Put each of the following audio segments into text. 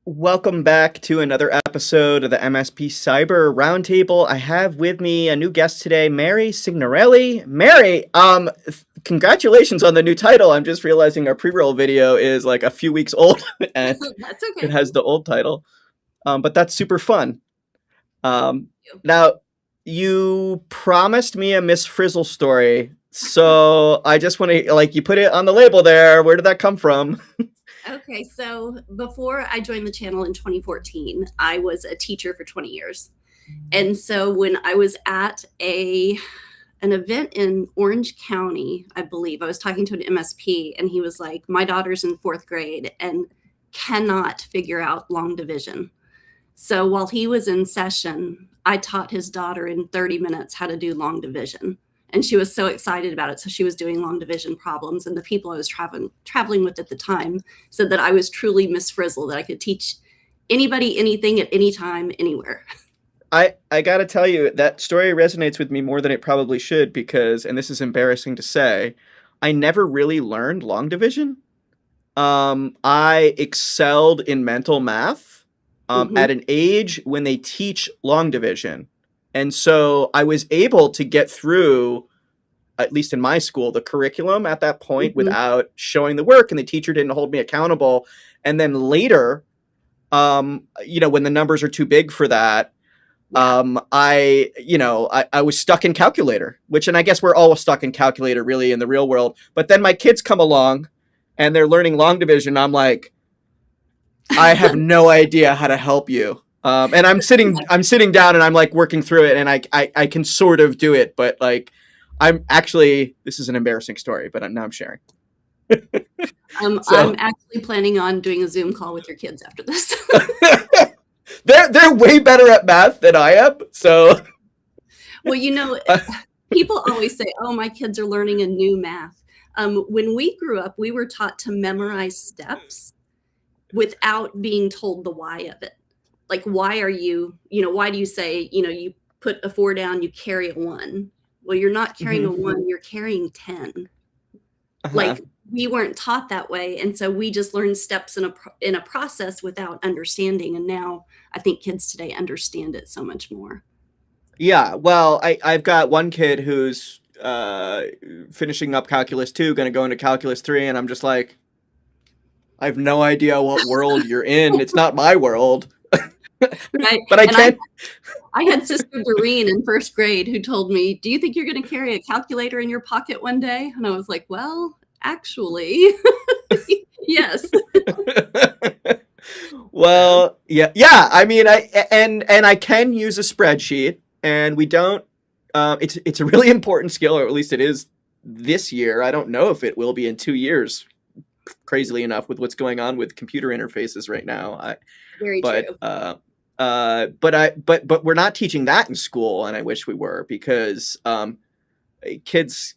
Welcome back to another episode of the MSP Cyber Roundtable. I have with me a new guest today, Mary Signorelli. Mary, congratulations on the new title. I'm just realizing our pre-roll video is like a few weeks old and That's it okay. has the old title. But that's super fun. Um, You. Now, you promised me a Miss Frizzle story, so I just want to, like, you put it on the label there. Where did that come from? Okay, so before I joined the channel in 2014, I was a teacher for 20 years. And so when I was at an event in Orange County, I believe, I was talking to an MSP and he was like, "My daughter's in 4th grade and cannot figure out long division." So while he was in session, I taught his daughter in 30 minutes how to do long division. And she was so excited about it. So she was doing long division problems. And the people I was traveling with at the time said that I was truly Miss Frizzle, that I could teach anybody anything at any time, anywhere. I gotta tell you, that story resonates with me more than it probably should because, and this is embarrassing to say, I never really learned long division. I excelled in mental math Mm-hmm. at an age when they teach long division. And so I was able to get through, at least in my school, the curriculum at that point Mm-hmm. without showing the work, and the teacher didn't hold me accountable. And then later, when the numbers are too big for that, Yeah. I was stuck in calculator, and I guess we're all stuck in calculator really in the real world. But then my kids come along and they're learning long division. I'm like, I have no idea how to help you. And I'm sitting down and I'm like working through it, and I can sort of do it, but like, this is an embarrassing story, but now I'm sharing. I'm So actually planning on doing a Zoom call with your kids after this. they're way better at math than I am. So Well, uh, people always say, "Oh, my kids are learning a new math." When we grew up, we were taught to memorize steps without being told the why of it. Like, why do you say, you put a 4 down, you carry a 1? Well, you're not carrying a mhm, 1, you're carrying 10. uh-huh. Like, we weren't taught that way, and so we just learned steps in a process without understanding, and now I think kids today understand it so much more. Yeah, well, I've got one kid who's finishing up calculus 2, going to go into calculus 3, and I'm just like, I have no idea what world you're in. It's not my world. Right? But I And I can't. I had Sister Doreen in 1st grade who told me, "Do you think you're gonna carry a calculator in your pocket one day?" And I was like, "Well, actually, yes." Well, yeah, yeah. I mean, and I can use a spreadsheet, and we don't. It's a really important skill, or at least it is this year. I don't know if it will be in 2 years. Crazily enough, with what's going on with computer interfaces right now, Very but true. but we're not teaching that in school, and I wish we were because kids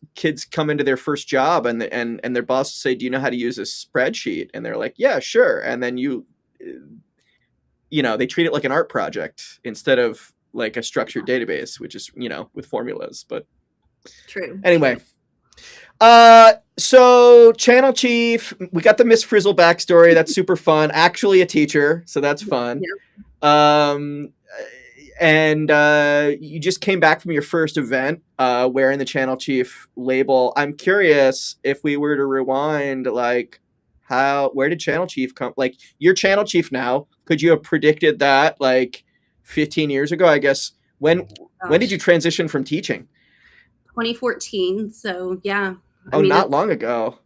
come into their first job, and their boss will say, "Do you know how to use a spreadsheet?" And they're like, "Yeah, sure." And then they treat it like an art project instead of like a structured database, which is with formulas. But True, anyway, true. so channel chief, we got the Miss Frizzle backstory. That's super fun. Actually, a teacher, so that's fun. Yeah. Um, and you just came back from your first event wearing the channel chief label. I'm curious if we were to rewind, like, where did channel chief come? Like, you're channel chief now. Could you have predicted that like 15 years ago? I guess when did you Gosh, transition from teaching? 2014, so yeah. I Oh, mean, not long ago.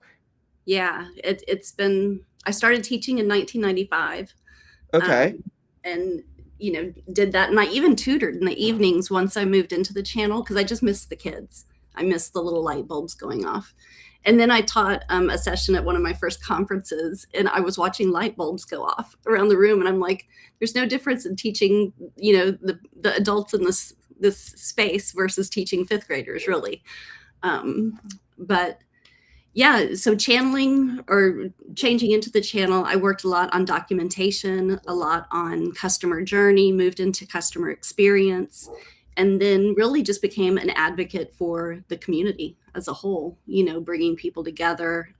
it's been I started teaching in 1995, Okay. um, and, did that, and I even tutored in the evenings once I moved into the channel because I just missed the kids. I missed the little light bulbs going off. And then I taught a session at one of my first conferences, and I was watching light bulbs go off around the room, and I'm like, "There's no difference in teaching, the adults in this space versus teaching 5th graders, really." But yeah, so channeling or changing into the channel, I worked a lot on documentation, a lot on customer journey, moved into customer experience, and then really just became an advocate for the community as a whole, bringing people together,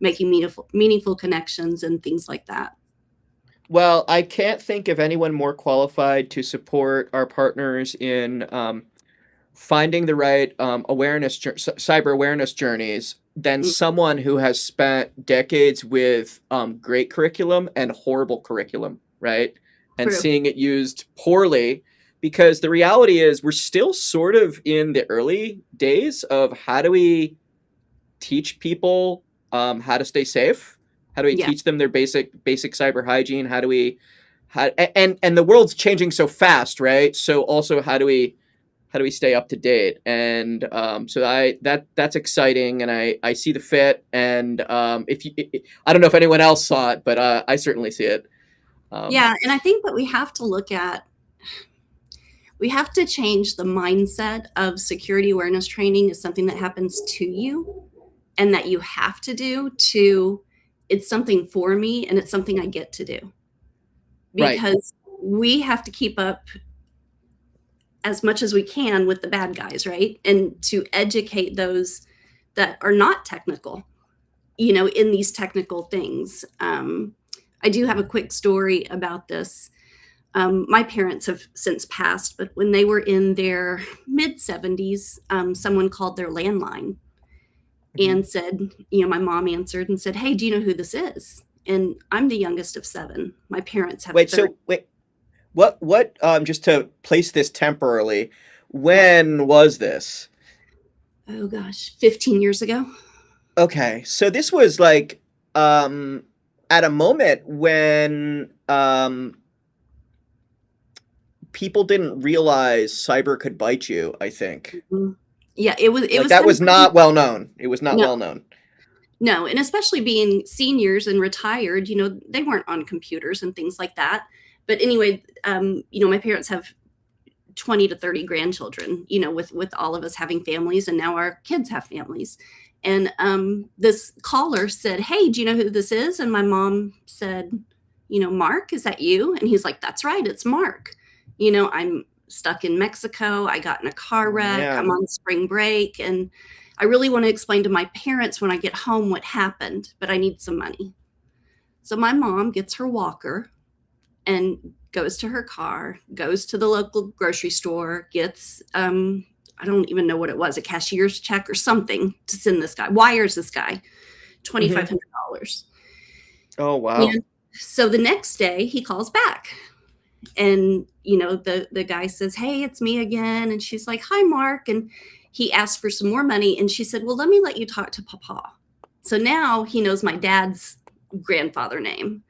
making meaningful connections and things like that. Well, I can't think of anyone more qualified to support our partners in finding the right cyber awareness journeys than Mm, someone who has spent decades with great curriculum and horrible curriculum, right? And true. seeing it used poorly. Because the reality is, we're still sort of in the early days of how do we teach people how to stay safe? How do we Yeah. teach them their basic cyber hygiene? How do we and the world's changing so fast, right? So also how do we stay up to date? And so that's exciting, and I see the fit. And if you, I don't know if anyone else saw it, but I certainly see it. Um, Yeah. And I think that we have to change the mindset of security awareness training is something that happens to you and that you have to do to it's something for me and it's something I get to do right, because we have to keep up as much as we can with the bad guys, right? And to educate those that are not technical, in these technical things. I do have a quick story about this. My parents have since passed, but when they were in their mid 70s, someone called their landline mhm. and said, my mom answered and said, "Hey, do you know who this is?" And I'm the youngest of seven. My parents have Wait. third. So wait, what? Just to place this temporarily, Yeah. when was this? Oh gosh, 15 years ago. Okay, so this was like um, at a moment when people didn't realize cyber could bite you. I think. Mhm. Yeah, it was That kind of was crazy. not well known. It was not No, well known. no, and especially being seniors and retired, they weren't on computers and things like that. But anyway, my parents have 20 to 30 grandchildren, with all of us having families, and now our kids have families. And this caller said, "Hey, do you know who this is?" And my mom said, "Mark, is that you?" And he's like, "That's right, it's Mark. I'm stuck in Mexico. I got in a car Oh wreck. I'm man. on spring break. And I really want to explain to my parents when I get home what happened, but I need some money." So my mom gets her walker and goes to her car, goes to the local grocery store, gets I don't even know what it was, a cashier's check or something to send this guy, wires this guy Hmm. $2,500. Oh wow. And so the next day he calls back and the guy says, "Hey, it's me again." And she's like, "Hi, Mark." And he asked for some more money and she said, "Well, let me let you talk to Papa." So now he knows my dad's grandfather name.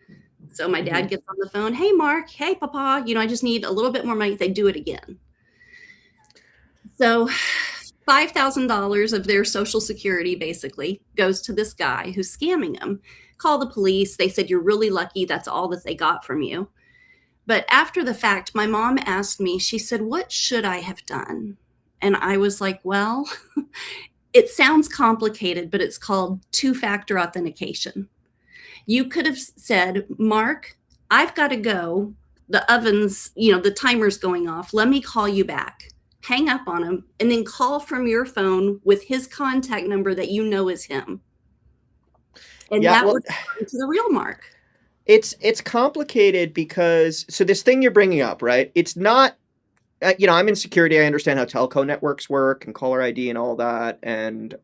So my Hmm. dad gets on the phone, "Hey, Mark. Hey, Papa. I just need a little bit more money." They do it again. So $5,000 of their social security basically goes to this guy who's scamming them. Call the police. They said, "You're really lucky. That's all that they got from you." But after the fact, my mom asked me, she said, "What should I have done?" And I was like, "Well, it sounds complicated, but it's called two-factor authentication." You could have said, "Mark, I've got to go. The oven's, the timer's going off. Let me call you back." Hang up on him and then call from your phone with his contact number that you know is him. And Yeah. that Well, would come to the real Mark. it's complicated because so this thing you're bringing up, right? It's not. I'm in security. I understand how telco networks work and caller ID and all that, and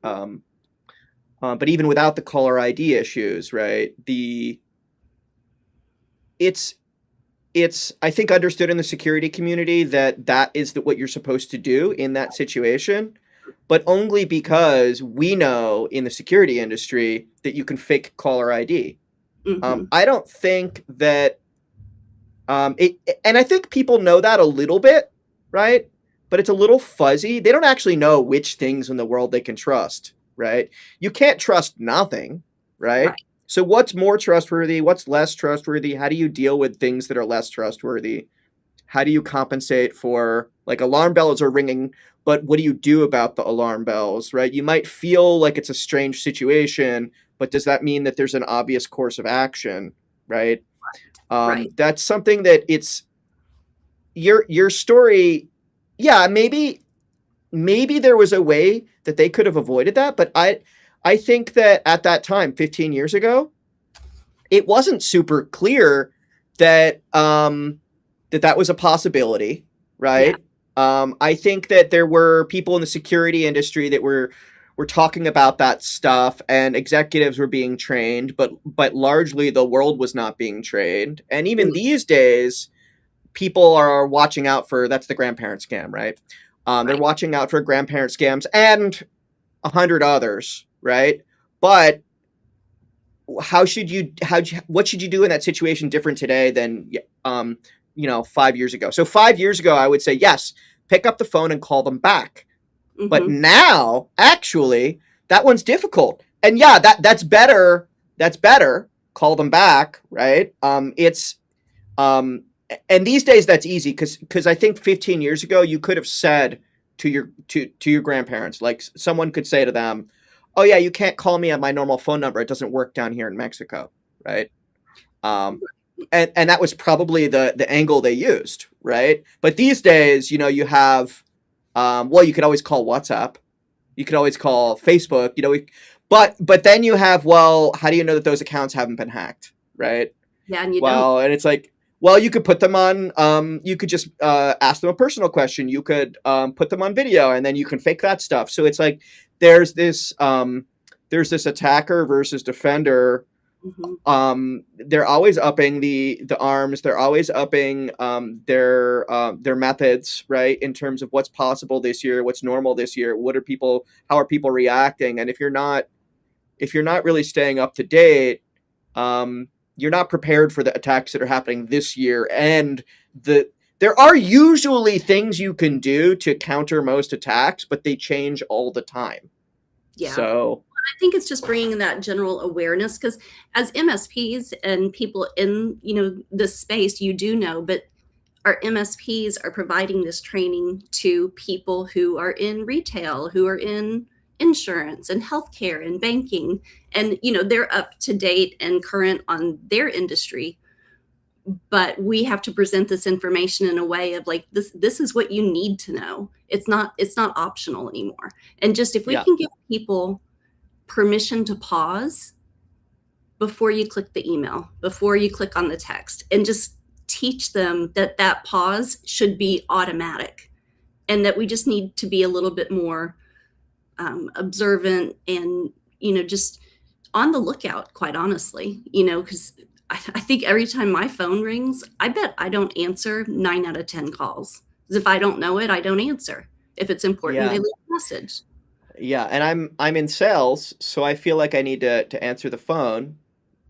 but even without the caller ID issues, right? It's it's I think understood in the security community that that is what you're supposed to do in that situation, but only because we know in the security industry that you can fake caller ID. Mhm. I don't think that it, and I think people know that a little bit, right? But it's a little fuzzy. They don't actually know which things in the world they can trust, right? You can't trust nothing, right? Right. So what's more trustworthy? What's less trustworthy? How do you deal with things that are less trustworthy? How do you compensate for like alarm bells are ringing, but what do you do about the alarm bells, right? You might feel like it's a strange situation, but does that mean that there's an obvious course of action, right? Right. That's something that it's your story. Yeah, maybe there was a way that they could have avoided that, but I think that at that time, 15 years ago, it wasn't super clear that that was a possibility, Yeah. right? I think that there were people in the security industry that were talking about that stuff, and executives were being trained, but largely the world was not being trained. And even Mm, these days, people are watching out for that's the grandparent scam, right? They're right. watching out for grandparent scams and 100 others, right? But what should you do in that situation different today than 5 years ago? So 5 years ago, I would say yes, pick up the phone and call them back. But Hmm. now, actually, that one's difficult. And yeah, that's better. That's better. Call them back, right? It's um, and these days that's easy because I think 15 years ago you could have said to your grandparents, like someone could say to them, "Oh yeah, you can't call me on my normal phone number. It doesn't work down here in Mexico," right? Um, and that was probably the angle they used, right? But these days, you have well, you could always call WhatsApp, you could always call Facebook, but then you have, well, how do you know that those accounts haven't been hacked, right? Yeah, and you don't. Well, and it's like, well, you could put them on. You could just ask them a personal question. You could put them on video, and then you can fake that stuff. So it's like there's this there's this attacker versus defender. Hmm. They're always upping the arms. They're always upping their methods, right? In terms of what's possible this year, what's normal this year. How are people reacting? And if you're not really staying up to date, um, you're not prepared for the attacks that are happening this year. And there are usually things you can do to counter most attacks, but they change all the time. Yeah. So I think it's just bringing that general awareness because as MSPs and people in this space, you do know, but our MSPs are providing this training to people who are in retail, who are in insurance and healthcare and banking, and they're up to date and current on their industry. But we have to present this information in a way of like this is what you need to know. It's not optional anymore. And just if we yeah, can give people permission to pause before you click the email, before you click on the text, and just teach them that that pause should be automatic and that we just need to be a little bit more observant and, just on the lookout, quite honestly, because I think every time my phone rings, I bet I don't answer 9 out of 10 calls. Because if I don't know it, I don't answer. If it's important, I yeah, leave a message. yeah. And I'm in sales, so I feel like I need to answer the phone,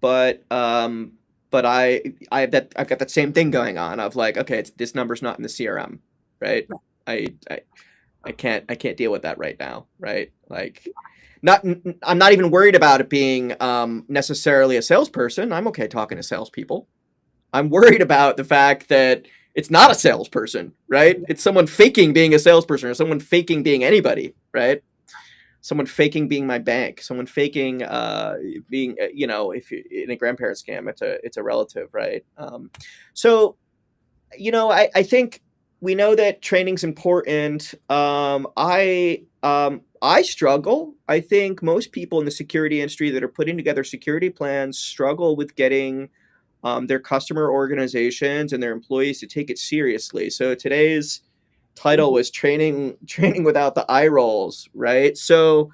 but I've got that same thing going on of like, okay, this number's not in the CRM, right? I I I can't deal with that right now, right? Like, I'm not even worried about it being necessarily a salesperson. I'm okay talking to salespeople. I'm worried about the fact that it's not a salesperson, right? It's someone faking being a salesperson, or someone faking being anybody, right? Someone faking being my bank, someone faking being, if you, in a grandparent scam, it's a relative, right? So I think we know that training's important. I struggle. I think most people in the security industry that are putting together security plans struggle with getting their customer organizations and their employees to take it seriously. So today's title Mhm, was training without the eye rolls, right? So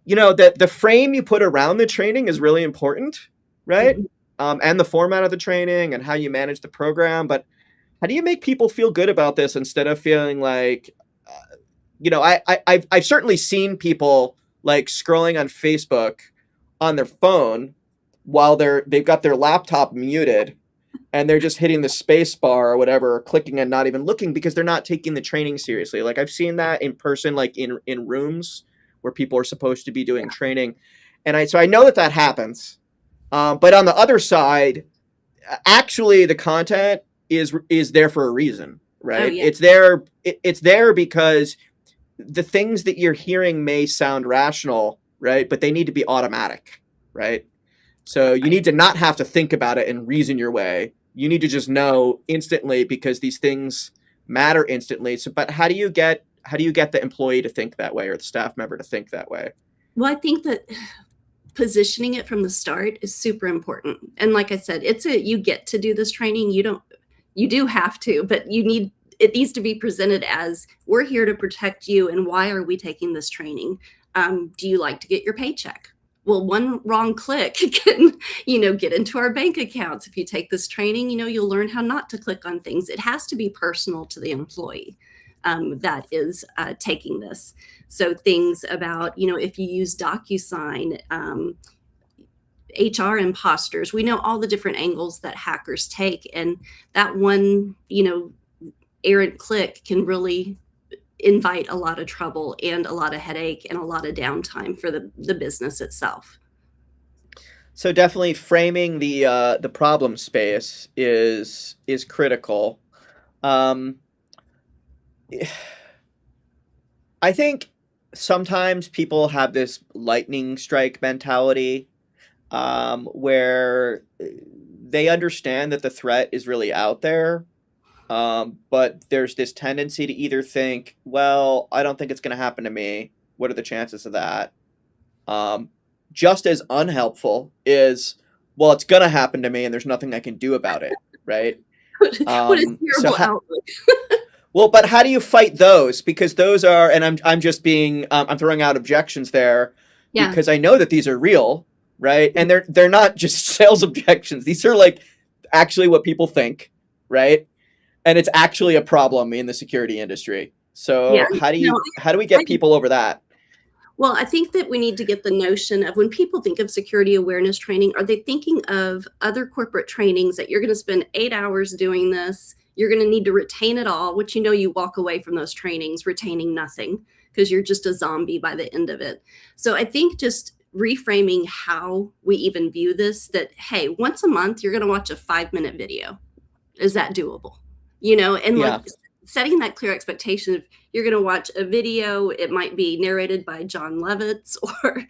the frame you put around the training is really important, right? mhm. And the format of the training and how you manage the program, but how do you make people feel good about this instead of feeling like, I've certainly seen people like scrolling on Facebook on their phone while they've got their laptop muted and they're just hitting the space bar or whatever, or clicking and not even looking because they're not taking the training seriously. Like I've seen that in person, like in rooms where people are supposed to be doing training, and I know that happens. But on the other side, actually the content is there for a reason, Oh right? yeah. It's there because the things that you're hearing may sound rational, right? But they need to be automatic, right? So you Right. need to not have to think about it and reason your way. You need to just know instantly because these things matter instantly. So but how do you get the employee to think that way or the staff member to think that way? Well, I think that positioning it from the start is super important. And like I said, you get to do this training. You do have to, but it needs to be presented as, we're here to protect you, and why are we taking this training? Do you like to get your paycheck? Well, one wrong click can, get into our bank accounts. If you take this training, you'll learn how not to click on things. It has to be personal to the employee that is taking this. So things about, if you use DocuSign, HR imposters, we know all the different angles that hackers take. And that one, errant click can really invite a lot of trouble and a lot of headache and a lot of downtime for the business itself. So definitely framing the problem space is critical. I think sometimes people have this lightning strike mentality, where they understand that the threat is really out there, but there's this tendency to either think, well, I don't think it's going to happen to me. What are the chances of that? Just as unhelpful is, well, it's going to happen to me and there's nothing I can do about it, right? What a terrible outlook. Well, but how do you fight those? Because those are, and I'm just being, I'm throwing out objections there, because I know that these are real, right? And they're not just sales objections. These are like actually what people think, right? And it's actually a problem in the security industry. So how do we get people over that? Well, I think that we need to get the notion of, when people think of security awareness training, are they thinking of other corporate trainings that you're going to spend 8 hours doing this? You're going to need to retain it all, which, you walk away from those trainings retaining nothing, because you're just a zombie by the end of it. So I think just reframing how we even view this, that, hey, once a month, you're going to watch a 5-minute video. Is that doable? And like setting that clear expectation of, you're going to watch a video, it might be narrated by John Lovitz or,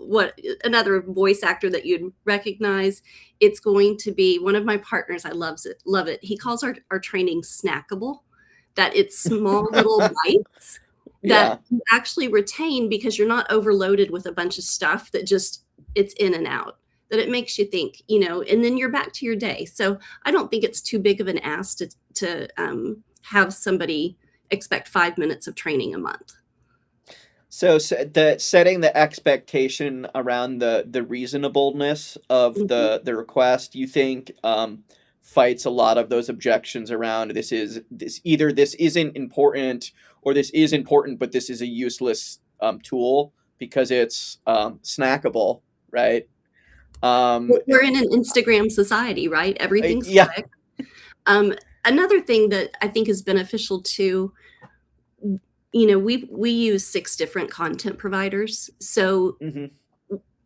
what, another voice actor that you'd recognize. It's going to be one of my partners. I love it. He calls our training snackable, that it's small little bites that you actually retain, because you're not overloaded with a bunch of stuff that just, it's in and out, that it makes you think, and then you're back to your day. So I don't think it's too big of an ask to have somebody expect 5 minutes of training a month. So setting the expectation around the reasonableness of the request, you think, fights a lot of those objections around this isn't important, or this is important, but this is a useless tool because it's snackable, right? We're in an Instagram society, right? Everything's quick. Another thing that I think is beneficial too, we use 6 different content providers. So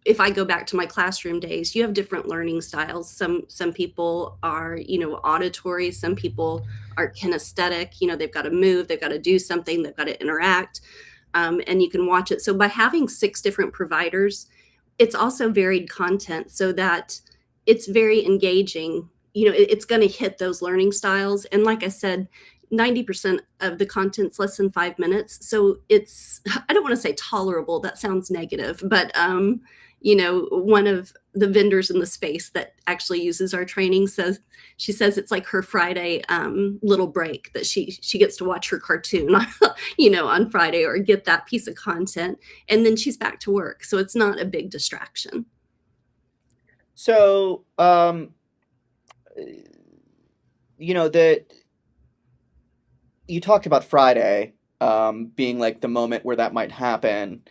if I go back to my classroom days, you have different learning styles. Some people are, auditory. Some people are kinesthetic. They've got to move, they've got to do something, they've got to interact, and you can watch it. So by having 6 different providers, it's also varied content, so that it's very engaging. It's going to hit those learning styles. And like I said, 90% of the content's less than 5 minutes. So it's, I don't want to say tolerable, that sounds negative, but, one of the vendors in the space that actually uses our training says it's like her Friday little break, that she gets to watch her cartoon, on Friday, or get that piece of content, and then she's back to work. So it's not a big distraction. So, that you talked about Friday being like the moment where that might happen.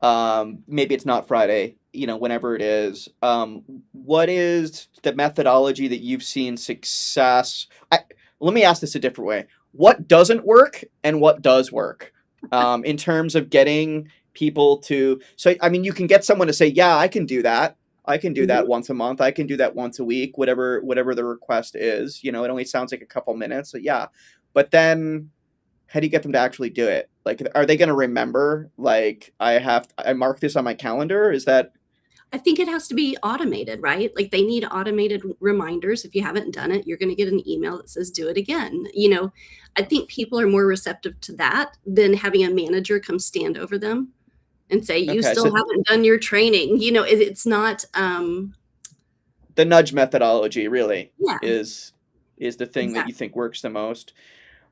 Maybe it's not Friday, whenever it is. What is the methodology that you've seen success? Let me ask this a different way. What doesn't work and what does work in terms of getting people to, you can get someone to say, yeah, I can do that. I can do that once a month. I can do that once a week, whatever the request is. It only sounds like a couple minutes. So yeah. But then how do you get them to actually do it? Like, are they going to remember, like, I mark this on my calendar? Is that? I think it has to be automated, right? Like, they need automated reminders. If you haven't done it, you're going to get an email that says, do it again. I think people are more receptive to that than having a manager come stand over them and say, you Okay, still so haven't done your training. It's not, the nudge methodology really yeah, is the thing that you exactly. think works the most.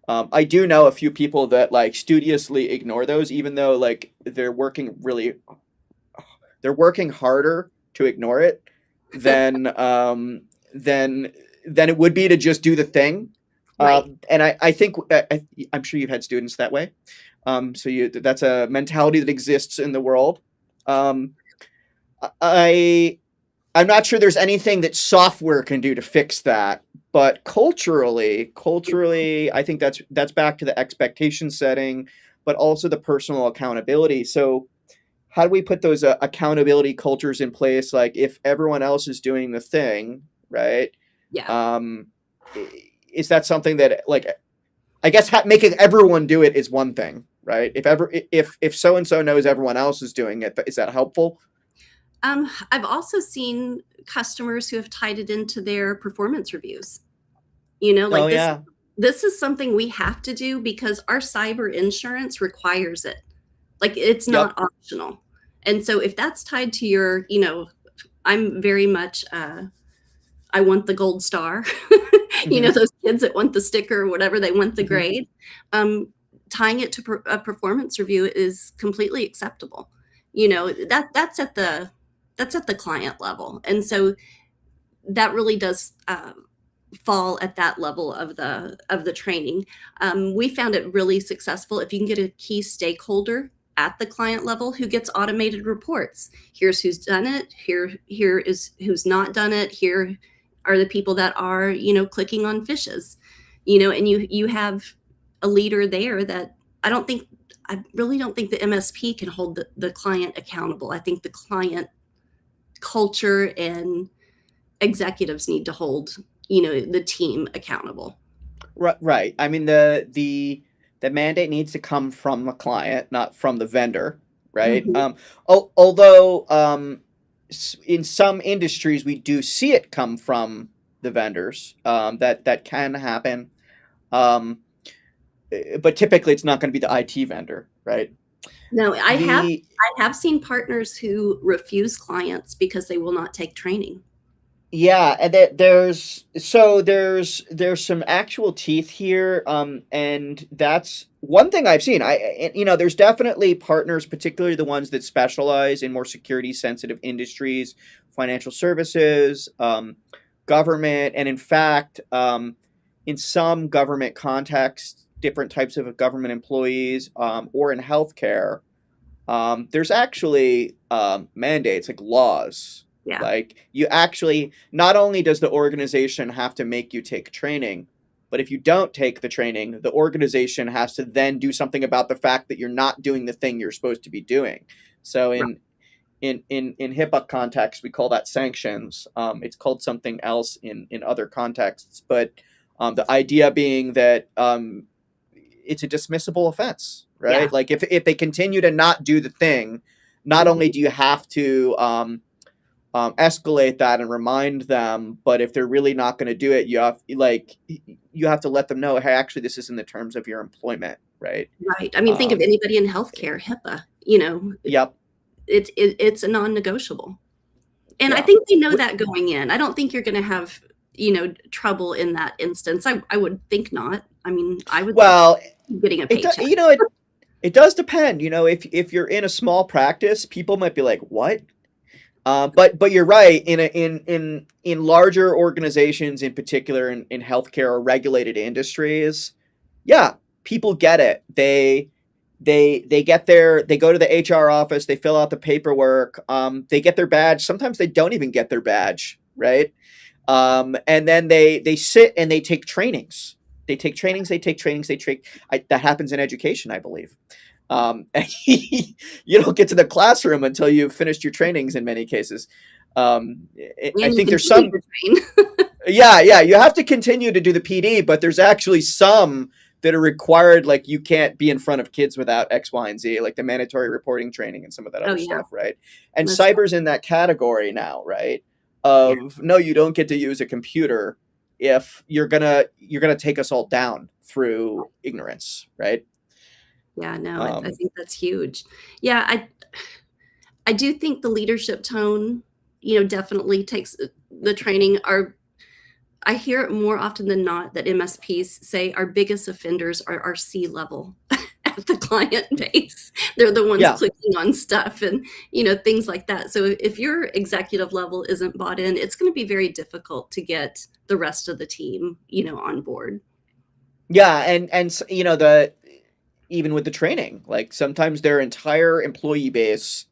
I do know a few people that like studiously ignore those, even though like they're working harder to ignore it than than than it would be to just do the thing. Right. And I think I'm sure you've had students that way. So that's a mentality that exists in the world. Um, I I'm not sure there's anything that software can do to fix that, but culturally, I think that's back to the expectation setting, but also the personal accountability. So how do we put those accountability cultures in place? Like if everyone else is doing the thing, right? Yeah. Um, is that something that like I guess making everyone do it is one thing, right? If so and so knows everyone else is doing it, is that helpful? I've also seen customers who have tied it into their performance reviews. Oh Like yeah, this is something we have to do because our cyber insurance requires it. Like it's yep. not optional. And so if that's tied to I'm very much I want the gold star. Hmm. Those kids that want the sticker or whatever, they want the Hmm. grade. Um, Tying it to a performance review is completely acceptable. That's at the client level. And so that really does fall at that level of the training. We found it really successful if you can get a key stakeholder at the client level who gets automated reports. Here's who's done it. Here is who's not done it. Here are the people that are clicking on fishes. And you have a leader there that I don't think I really don't think the MSP can hold the client accountable. I think the client culture and executives need to hold the team accountable. Right. I mean the mandate needs to come from the client, not from the vendor, right? Mhm. Although in some industries we do see it come from the vendors. That can happen. Um, but typically it's not going to be the IT vendor, right? No, The I have seen partners who refuse clients because they will not take training. Yeah, and there's some actual teeth here, and that's one thing I've seen. There's definitely partners, particularly the ones that specialize in more security sensitive industries, financial services, government, and in fact, in some government contexts, different types of government employees, or in healthcare. There's actually mandates like laws. Yeah, Like you actually, not only does the organization have to make you take training, but if you don't take the training, the organization has to then do something about the fact that you're not doing the thing you're supposed to be doing. So right. in HIPAA context, we call that sanctions. It's called something else in other contexts, but the idea being that it's a dismissible offense, right? Yeah. Like if they continue to not do the thing, not only Mhm. do you have to escalate that and remind them, but if they're really not going to do it, you have to let them know, hey, actually, this is in the terms of your employment, right? Right. I mean, think of Um, anybody in healthcare, HIPAA, yep, it's a non-negotiable. And I yeah. think they know that going in. I don't think you're gonna have, trouble in that instance. I would think not. I mean, I would like Well, getting a it do- paycheck. you know it does depend. If you're in a small practice, people might be like, what? But you're right. In larger organizations, in particular in healthcare or regulated industries, yeah, people get it. They get there. They go to the HR office. They fill out the paperwork. They get their badge. Sometimes they don't even get their badge, right? And then they sit and they take trainings. They take trainings. They take trainings. That happens in education, I believe. And you don't get to the classroom until you've finished your trainings in many cases. I And you think there's continue some, to train. yeah, you have to continue to do the PD, but there's actually some that are required, like you can't be in front of kids without X, Y, and Z, like the mandatory reporting training and some of that Oh, other yeah. stuff, right? And Most cyber's in that category now, right? yeah. Of no, you don't get to use a computer if you're gonna take us all down through ignorance, right? Yeah, no, I Um, think that's huge. Yeah, I do think the leadership tone, definitely takes the training. I hear it more often than not that MSPs say our biggest offenders are our C-level at the client base. They're the ones yeah, clicking on stuff and, things like that. So if your executive level isn't bought in, it's gonna be very difficult to get the rest of the team, on board. yeah, and the even with the training, like sometimes their entire employee base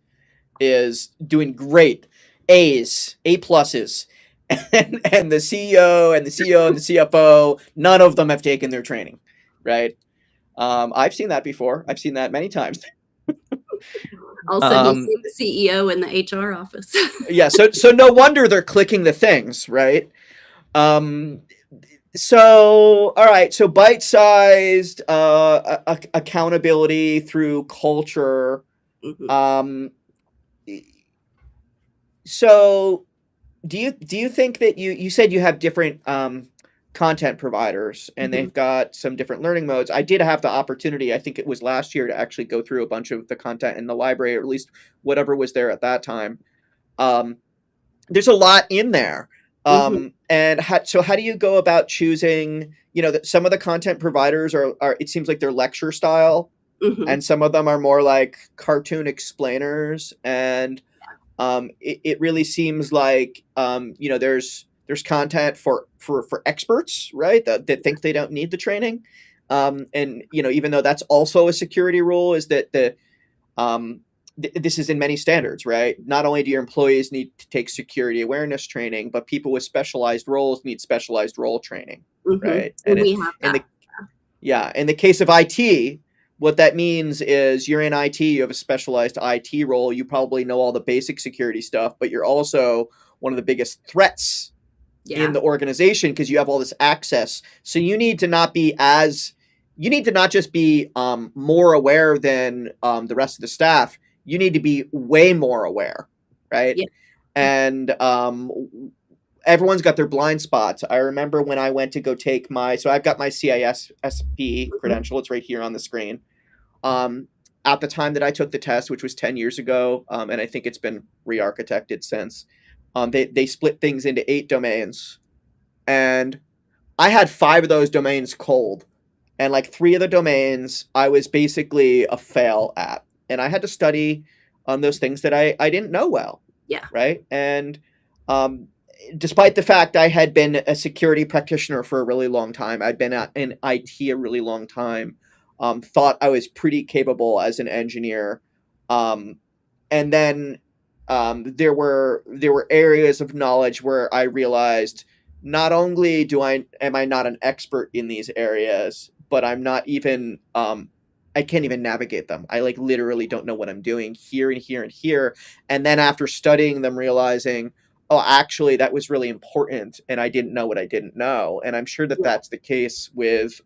is doing great, A's, A pluses, and the CEO and the CEO and the CFO, none of them have taken their training, right? I've seen that before. I've seen that many times. All of a sudden you Um, see the CEO in the HR office. yeah, so no wonder they're clicking the things, right? Um, so all right, so bite-sized accountability through culture. Mhm, Um, so do you think that you said you have different content providers and mhm, they've got some different learning modes? I did have the opportunity, I think it was last year, to actually go through a bunch of the content in the library, or at least whatever was there at that time. Um, there's a lot in there. mhm, And how do you go about choosing, that some of the content providers are, it seems like they're lecture style, mhm. and some of them are more like cartoon explainers, and it really seems like, there's content for experts, right? That think they don't need the training, and even though that's also a security rule, is that um, this is in many standards, right? Not only do your employees need to take security awareness training, but people with specialized roles need specialized role training, Mhm, right? and And we have in that. the yeah, in the case of IT, what that means is you're in IT, you have a specialized IT role, you probably know all the basic security stuff, but you're also one of the biggest threats in Yeah, the organization because you have all this access. So you need to not just be more aware than the rest of the staff. You need to be way more aware, right? yeah, And everyone's got their blind spots. I remember when I went to go take so I've got my CISSP mhm, credential. It's right here on the screen. Um, at the time that I took the test, which was 10 years ago, and I think it's been re-architected since, they split things into 8 domains, and I had 5 of those domains cold, and like 3 of the domains I was basically a fail at, and I had to study on those things that I didn't know well, yeah, right? And um, despite the fact I had been a security practitioner for a really long time, I'd been in IT a really long time, thought I was pretty capable as an engineer, um, and then there were areas of knowledge where I realized not only do I am I not an expert in these areas, but I'm not even I can't even navigate them. I like literally don't know what I'm doing here and here and here. And then after studying them, realizing, oh, actually, that was really important, and I didn't know what I didn't know. And I'm sure that yeah, that's the case with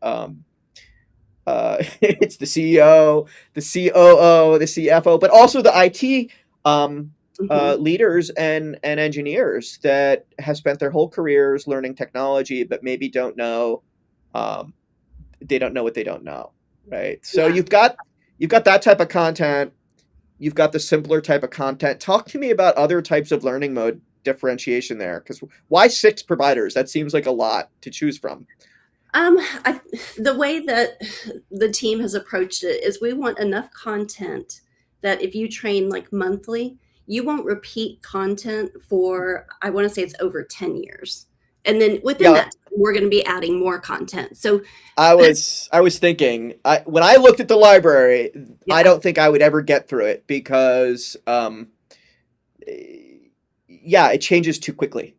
it's the CEO, the COO, the CFO, but also the IT mhm, leaders and engineers that have spent their whole careers learning technology, but maybe don't know um, they don't know what they don't know, right? So yeah. you've got that type of content. You've got the simpler type of content. Talk to me about other types of learning mode differentiation there, because why 6 providers? That seems like a lot to choose from. I, the way that the team has approached it is we want enough content that if you train like monthly, you won't repeat content for, I want to say it's over 10 years. And then within Yeah, that, we're going to be adding more content. So, I was thinking, when I looked at the library, I yeah, don't think I would ever get through it because yeah, it changes too quickly.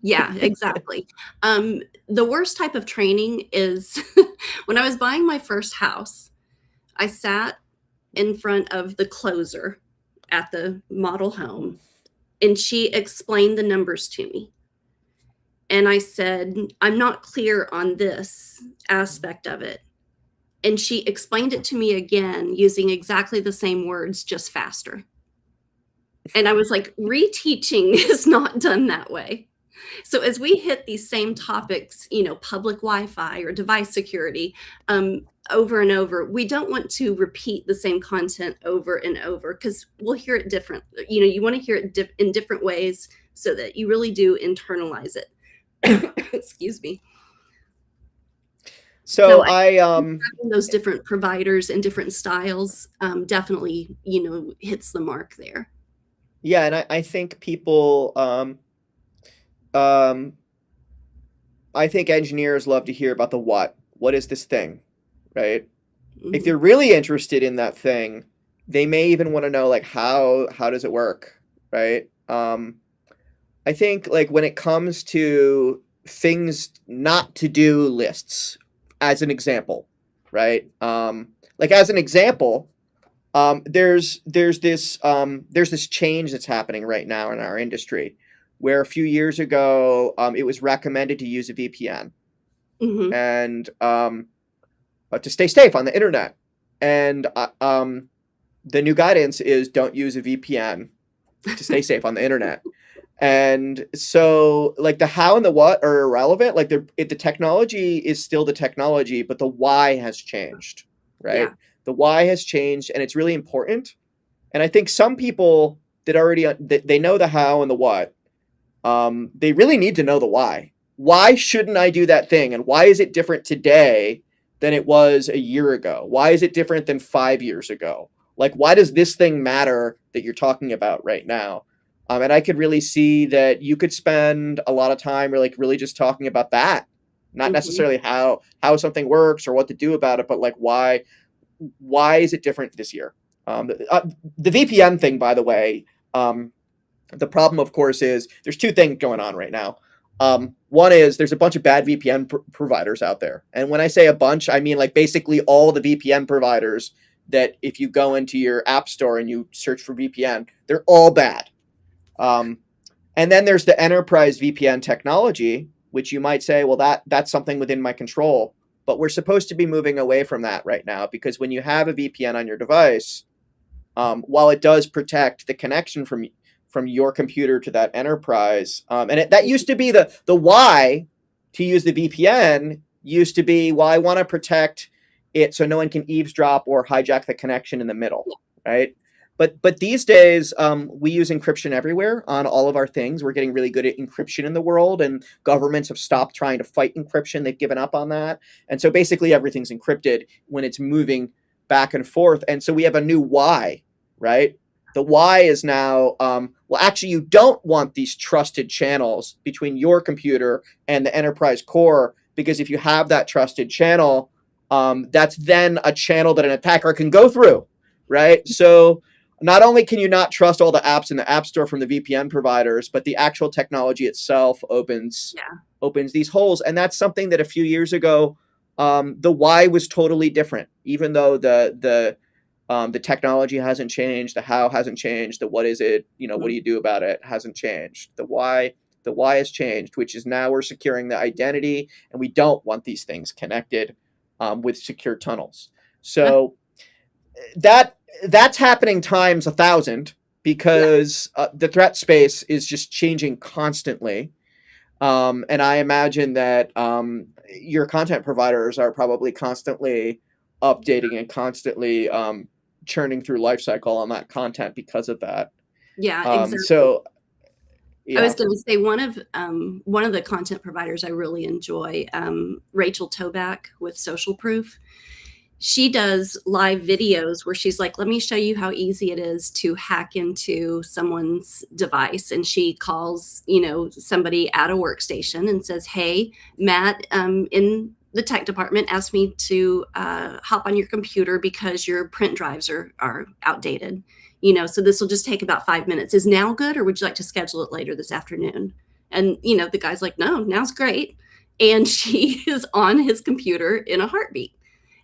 yeah, exactly. The worst type of training is when I was buying my first house, I sat in front of the closer at the model home and she explained the numbers to me. And I said, I'm not clear on this aspect of it. And she explained it to me again using exactly the same words, just faster. And I was like, reteaching is not done that way. So as we hit these same topics, public Wi-Fi or device security, over and over. We don't want to repeat the same content over and over because we'll hear it different. You want to hear it in different ways so that you really do internalize it. Excuse me. So So I I having those different providers and different styles definitely, hits the mark there. yeah, and I think people um I think engineers love to hear about the what. What is this thing, right? If Mhm. they're really interested in that thing, they may even want to know like how does it work, right? I think like when it comes to things not to do lists, as an example, right? Like as an example, there's this change that's happening right now in our industry, where a few years ago it was recommended to use a VPN Mhm. and to stay safe on the internet, and the new guidance is don't use a VPN to stay safe on the internet. And so, like the how and the what are irrelevant. Like the technology is still the technology, but the why has changed, right? Yeah. The why has changed, and it's really important. And I think some people that already they know the how and the what, they really need to know the why. Why shouldn't I do that thing, and why is it different today than it was a year ago? Why is it different than 5 years ago? Like, why does this thing matter that you're talking about right now? And I could really see that you could spend a lot of time, or like really just talking about that, not Mhm. necessarily how something works or what to do about it, but like why is it different this year? The VPN thing, by the way, the problem, of course, is there's two things going on right now. One is there's a bunch of bad VPN providers out there, and when I say a bunch, I mean like basically all the VPN providers that if you go into your app store and you search for VPN, they're all bad. Um, and then there's the enterprise VPN technology, which you might say, well, that's something within my control. But we're supposed to be moving away from that right now because when you have a VPN on your device, while it does protect the connection from your computer to that enterprise, that used to be the why to use the VPN used to be, well, I want to protect it so no one can eavesdrop or hijack the connection in the middle, right? But these days, we use encryption everywhere on all of our things. We're getting really good at encryption in the world, and governments have stopped trying to fight encryption. They've given up on that, and so basically everything's encrypted when it's moving back and forth. And so we have a new why, right? The why is now, well, actually, you don't want these trusted channels between your computer and the enterprise core, because if you have that trusted channel, that's then a channel that an attacker can go through, right? So not only can you not trust all the apps in the app store from the VPN providers, but the actual technology itself Yeah. opens these holes, and that's something that a few years ago, the why was totally different. Even though the technology hasn't changed, the how hasn't changed, the what is it, what do Mhm. you do about it hasn't changed. The why has changed, which is now we're securing the identity, and we don't want these things connected with secure tunnels. Yeah. So that's happening times 1,000 Yeah. because the threat space is just changing constantly. And I imagine that your content providers are probably constantly updating and constantly churning through life cycle on that content because of that. Yeah, Um, exactly. so I was yeah, gonna say one of the content providers I really enjoy, Rachel Toback with Social Proof. She does live videos where she's like, "Let me show you how easy it is to hack into someone's device." And she calls, somebody at a workstation and says, "Hey, Matt, in the tech department asked me to hop on your computer because your print drives are outdated. So this will just take about 5 minutes. Is now good, or would you like to schedule it later this afternoon?" And the guy's like, "No, now's great." And she is on his computer in a heartbeat.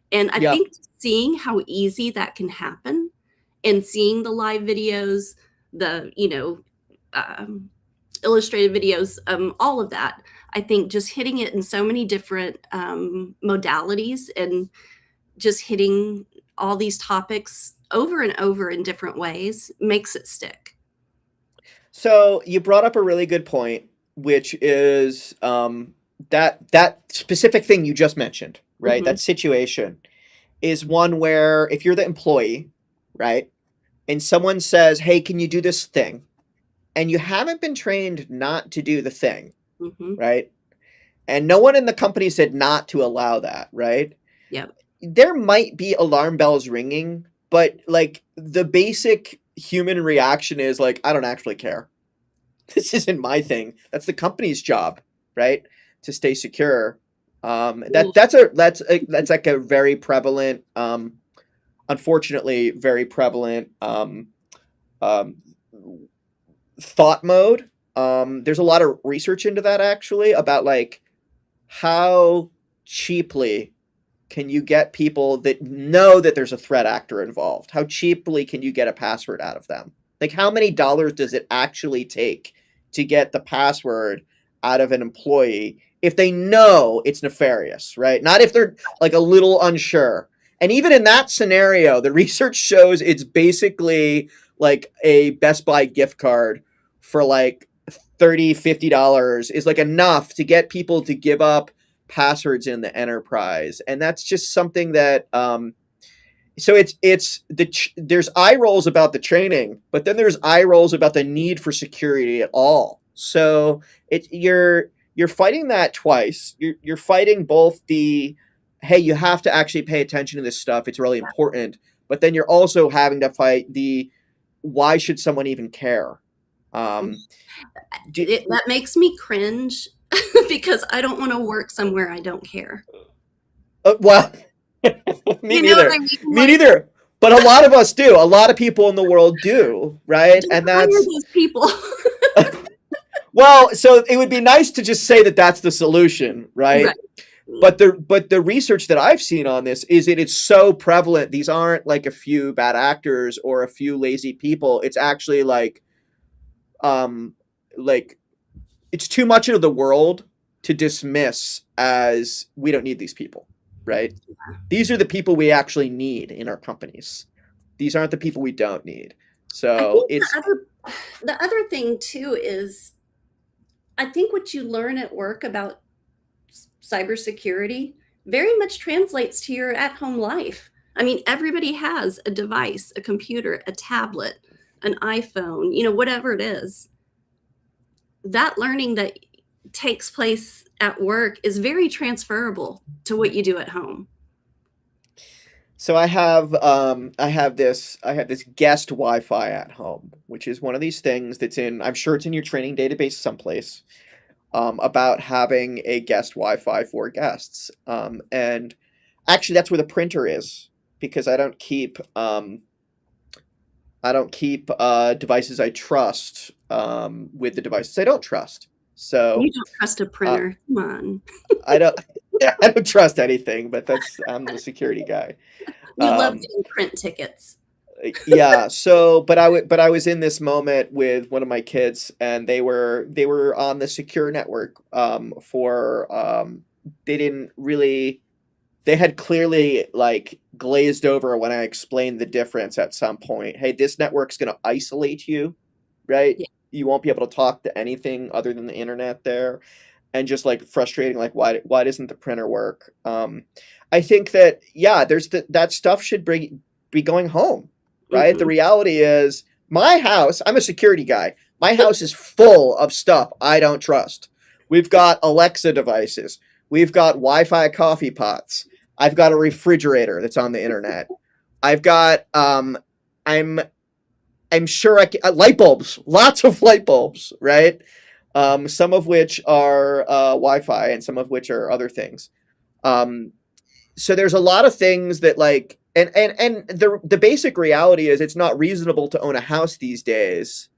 And I yeah. think seeing how easy that can happen and seeing the live videos, the, um, illustrated videos, all of that, I think just hitting it in so many different modalities and just hitting all these topics over and over in different ways makes it stick. So you brought up a really good point, which is that specific thing you just mentioned, right? Hmm. That situation. is one where if you're the employee, right, and someone says, "Hey, can you do this thing?" and you haven't been trained not to do the thing, Mm-hmm. right? And no one in the company said not to allow that, right? Yep. There might be alarm bells ringing, but like the basic human reaction is like, I don't actually care. This isn't my thing. That's the company's job, right? To stay secure. Ooh. That's like a very prevalent, unfortunately, very prevalent um, thought mode. There's a lot of research into that actually about like how cheaply can you get people that know that there's a threat actor involved? How cheaply can you get a password out of them? Like, how many dollars does it actually take to get the password out of an employee if they know it's nefarious, right? Not if they're like a little unsure. And even in that scenario, the research shows it's basically like a Best Buy gift card for like 30, $50 is like enough to get people to give up passwords in the enterprise, and that's just something that so there's eye rolls about the training, but then there's eye rolls about the need for security at all. So you're fighting that twice. You're fighting both the, hey, you have to actually pay attention to this stuff, it's really important, but then you're also having to fight the, why should someone even care? um do, That makes me cringe because I don't want to work somewhere I don't care. well, me You know what neither. I mean? Me Like, neither. But a lot of us do. A lot of people in the world do, right? just And hire that's those people. well. So it would be nice to just say that that's the solution, right? Right. But the research that I've seen on this is that it's so prevalent. These aren't like a few bad actors or a few lazy people. It's actually um like it's too much of the world to dismiss as we don't need these people, right? These are the people we actually need in our companies. These aren't the people we don't need. I So think it's the other thing too is I think what you learn at work about cybersecurity very much translates to your at-home life. I mean, everybody has a device, a computer, a tablet, an iPhone, whatever it is. That learning that takes place at work is very transferable to what you do at home. so I have this guest Wi-Fi at home, which is one of these things that's in, I'm sure it's in your training database someplace, about having a guest Wi-Fi for guests. And actually that's where the printer is, because I don't keep devices I trust with the devices I don't trust. You So don't trust a uh, printer. Come on. I don't I don't trust anything, but that's, I'm the security guy. You love Um, getting print tickets. yeah. So, but I was in this moment with one of my kids, and they were on the secure network for they didn't really, they had clearly like glazed over when I explained the difference at some point. Hey, this network's going to isolate you, right? Yeah. You won't be able to talk to anything other than the internet there, and just like frustrating, like why doesn't the printer work? I think that yeah, that stuff should be going home, right? The Hmm. reality is my house. I'm a security guy. My house is full of stuff I don't trust. We've got Alexa devices. We've got Wi-Fi coffee pots. I've got a refrigerator that's on the internet. I've got I'm I'm sure light bulbs, lots of light bulbs, right? Some of which are Wi-Fi and some of which are other things. Um, so there's a lot of things that like, and the basic reality is it's not reasonable to own a house these days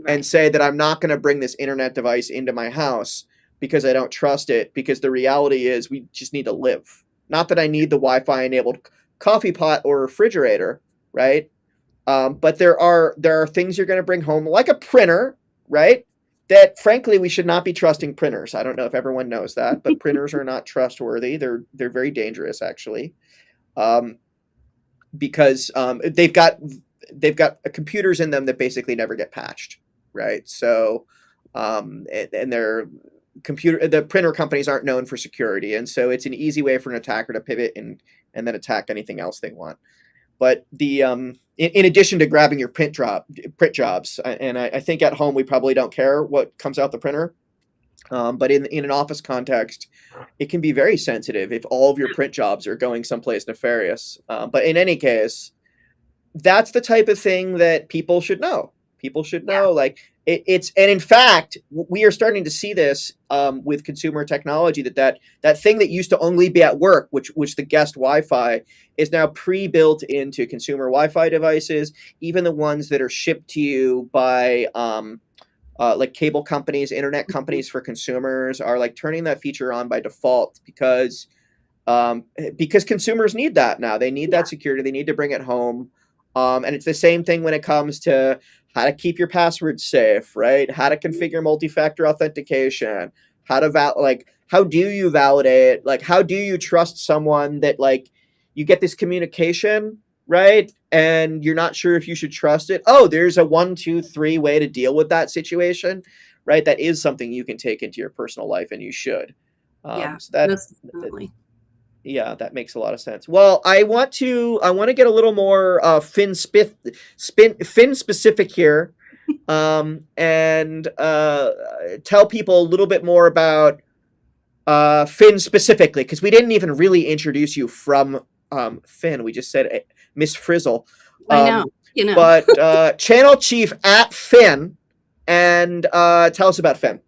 and Right. say that I'm not going to bring this internet device into my house because I don't trust it. Because the reality is we just need to live. Not that I need the Wi-Fi enabled coffee pot or refrigerator, right? But there are things you're going to bring home, like a printer, right? That frankly we should not be trusting printers. I don't know if everyone knows that, but printers are not trustworthy. They're very dangerous actually, um, because they've got computers in them that basically never get patched, right? So and they're the printer companies aren't known for security, and so it's an easy way for an attacker to pivot and then attack anything else they want. But in addition to grabbing your print jobs, and I think at home we probably don't care what comes out the printer. But in an office context, it can be very sensitive if all of your print jobs are going someplace nefarious. But in any case, that's the type of thing that people should know. People should Yeah. know, like it's, and in fact, we are starting to see this with consumer technology that thing that used to only be at work, which the guest Wi-Fi is now pre-built into consumer Wi-Fi devices, even the ones that are shipped to you by like cable companies, internet Mhm. companies for consumers are like turning that feature on by default because consumers need that now. They need Yeah. that security. They need to bring it home. And it's the same thing when it comes to how to keep your passwords safe, right? How to configure multi-factor authentication, how to like how do you validate? Like how do you trust someone that like you get this communication, right? And you're not sure if you should trust it. Oh, there's a 1, 2, 3 way to deal with that situation, right? That is something you can take into your personal life, and you should. Yeah. So that Most definitely. yeah, that makes a lot of sense. Well, I want to get a little more Fin specific here, and tell people a little bit more about Finn specifically, because we didn't even really introduce you from Finn. We just said Miss Frizzle, I know. um, You know. but channel chief at Finn, and tell us about Finn.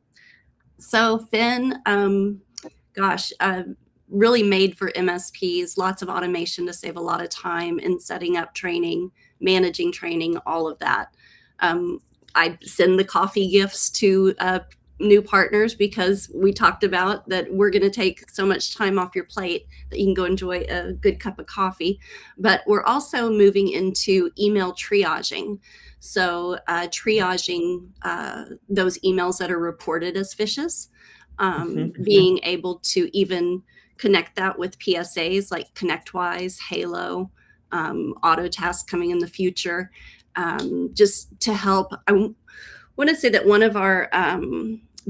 So Finn, gosh, really made for MSPs, lots of automation to save a lot of time in setting up training, managing training, all of that. Um, I send the coffee gifts to new partners because we talked about that we're going to take so much time off your plate that you can go enjoy a good cup of coffee. But we're also moving into email triaging. So, triaging those emails that are reported as phishes, Hmm. Hmm. being able to even connect that with PSAs like ConnectWise, Halo, Autotask coming in the future, just to help. I want to say that one of our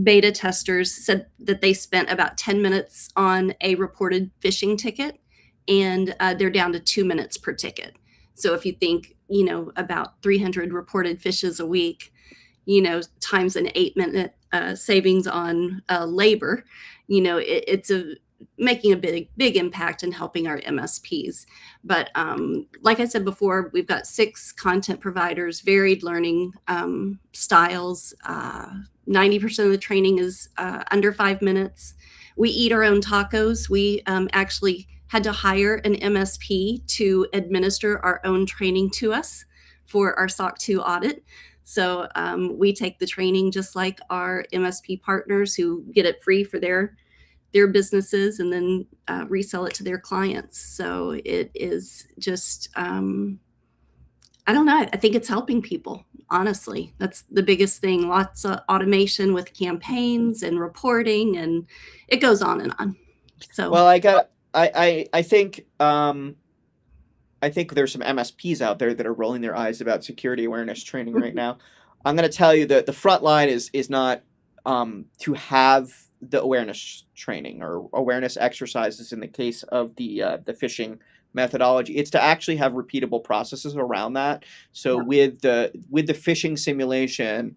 beta testers said that they spent about 10 minutes on a reported phishing ticket, and they're down to 2 minutes per ticket. So if you think, about 300 reported phishes a week, times an 8 minute savings on labor, it's a making a big impact in helping our MSPs. But like I said before, we've got 6 content providers, varied learning styles. 90% of the training is under 5 minutes. We eat our own tacos. We actually had to hire an MSP to administer our own training to us for our SOC 2 audit. So we take the training just like our MSP partners who get it free for their businesses and then resell it to their clients. So it is just, I don't know. I think it's helping people. Honestly, that's the biggest thing. Lots of automation with campaigns and reporting, and it goes on and on. So, Well, I think there's some MSPs out there that are rolling their eyes about security awareness training right now. I'm going to tell you that the front line is not to have the awareness training or awareness exercises in the case of the phishing methodology. It's to actually have repeatable processes around that. So yeah. with the phishing simulation,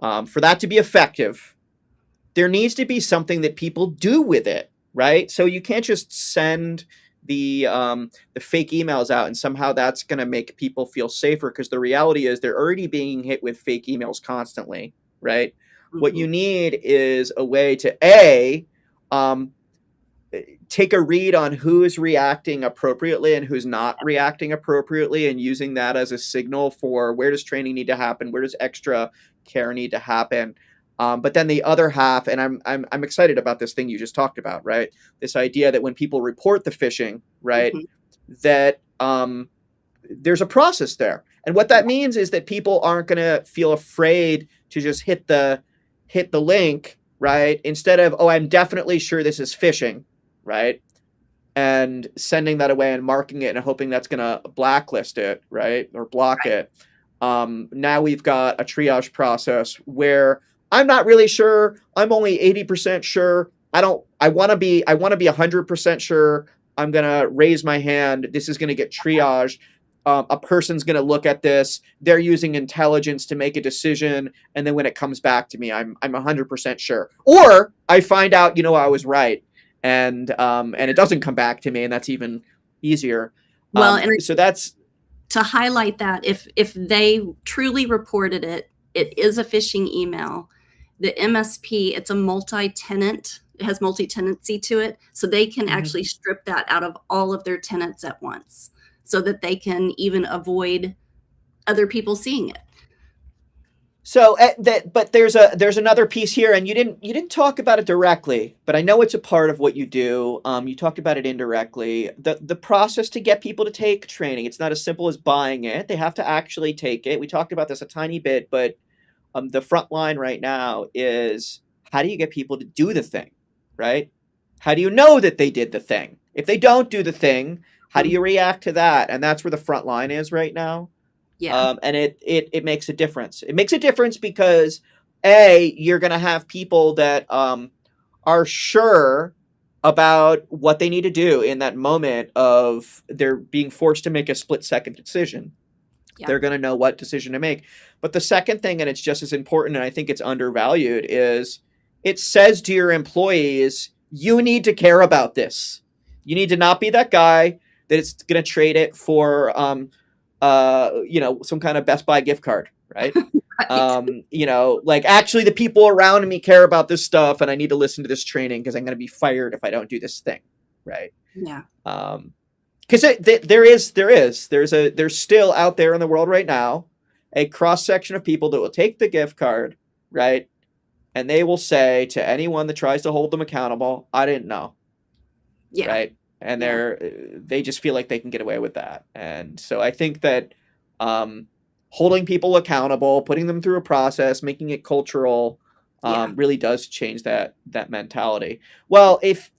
for that to be effective, there needs to be something that people do with it, right? So you can't just send the fake emails out and somehow that's going to make people feel safer, because the reality is they're already being hit with fake emails constantly, right? What Mhm. you need is a way to a um, take a read on who's reacting appropriately and who's not reacting appropriately, and using that as a signal for where does training need to happen, where does extra care need to happen. But then the other half, and I'm excited about this thing you just talked about, right? This idea that when people report the phishing, right, Mhm. that there's a process there, and what that Yeah. means is that people aren't going to feel afraid to just hit the link, right? Instead of, oh, I'm definitely sure this is phishing, right? And sending that away and marking it and hoping that's going to blacklist it, right? Or block Right. it. Now we've got a triage process where I'm not really sure. I'm only 80% sure. I want to be 100% sure. I'm going to raise my hand. This is going to get triaged. A person's going to look at this. They're using intelligence to make a decision, and then when it comes back to me, I'm 100% sure. Or I find out, I was right, and it doesn't come back to me, and that's even easier. Well, and So that's to highlight that, if they truly reported it, it is a phishing email. The MSP, it's a multi-tenant. It has multi-tenancy to it, so they can actually strip that out of all of their tenants at once, so that they can even avoid other people seeing it. So but there's another piece here, and you didn't talk about it directly, but I know it's a part of what you do. You talked about it indirectly. The process to get people to take training. It's not as simple as buying it. They have to actually take it. We talked about this a tiny bit, but the front line right now is, how do you get people to do the thing, right? How do you know that they did the thing? If they don't do the thing, how do you react to that? And that's where the front line is right now. Yeah. And it makes a difference. It makes a difference because you're going to have people that are sure about what they need to do in that moment of they're being forced to make a split-second decision. Yeah. They're going to know what decision to make. But the second thing, and it's just as important, and I think it's undervalued, is it says to your employees, you need to care about this. You need to not be that guy that is going to trade it for some kind of Best Buy gift card, right? Right. Like, actually the people around me care about this stuff, and I need to listen to this training because I'm going to be fired if I don't do this thing, right? Yeah. Because there's still out there in the world right now a cross section of people that will take the gift card, right? And they will say to anyone that tries to hold them accountable, I didn't know. Yeah. Right. And they just feel like they can get away with that. And so I think that holding people accountable, putting them through a process, making it cultural, really does change that mentality. Well, if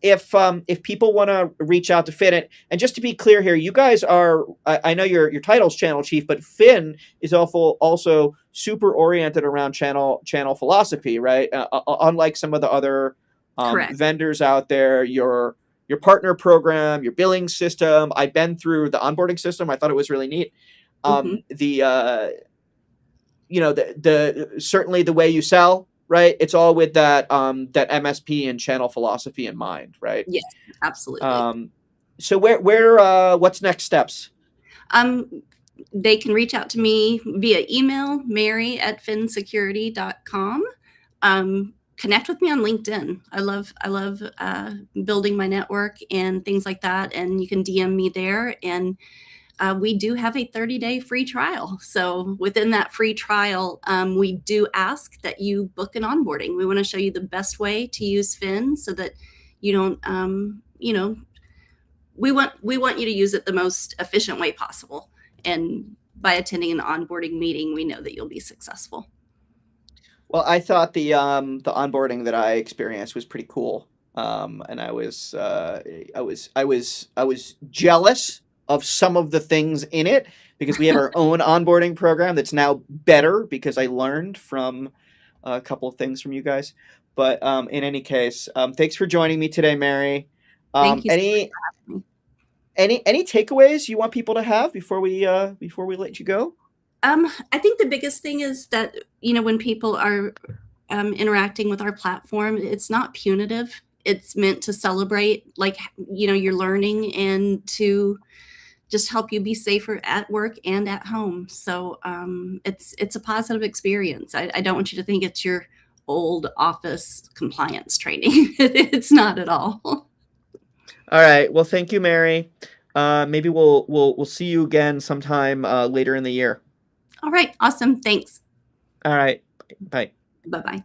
people want to reach out to Phin, and just to be clear here, you guys are, I know your title's channel chief, but Phin is also super oriented around channel philosophy, right? Unlike some of the other vendors out there, your partner program, your billing system. I've been through the onboarding system. I thought it was really neat. Certainly the way you sell, right? It's all with that MSP and channel philosophy in mind, right? Yes, absolutely. So where what's next steps? They can reach out to me via email, mary@phinsecurity.com. Connect with me on LinkedIn. I love building my network and things like that. And you can DM me there. And we do have a 30-day free trial. So within that free trial, we do ask that you book an onboarding. We want to show you the best way to use Phin so that you don't, we want you to use it the most efficient way possible. And by attending an onboarding meeting, we know that you'll be successful. Well, I thought the onboarding that I experienced was pretty cool, and I was jealous of some of the things in it because we have our own onboarding program that's now better because I learned from a couple of things from you guys. But in any case, thanks for joining me today, Mary. Thank you so much for having me. Any takeaways you want people to have before we let you go? I think the biggest thing is that, when people are interacting with our platform, it's not punitive. It's meant to celebrate, like, you're learning and to just help you be safer at work and at home. So it's a positive experience. I don't want you to think it's your old office compliance training. It's not at all. All right. Well, thank you, Mary. Maybe we'll see you again sometime later in the year. All right. Awesome. Thanks. All right. Bye. Bye-bye.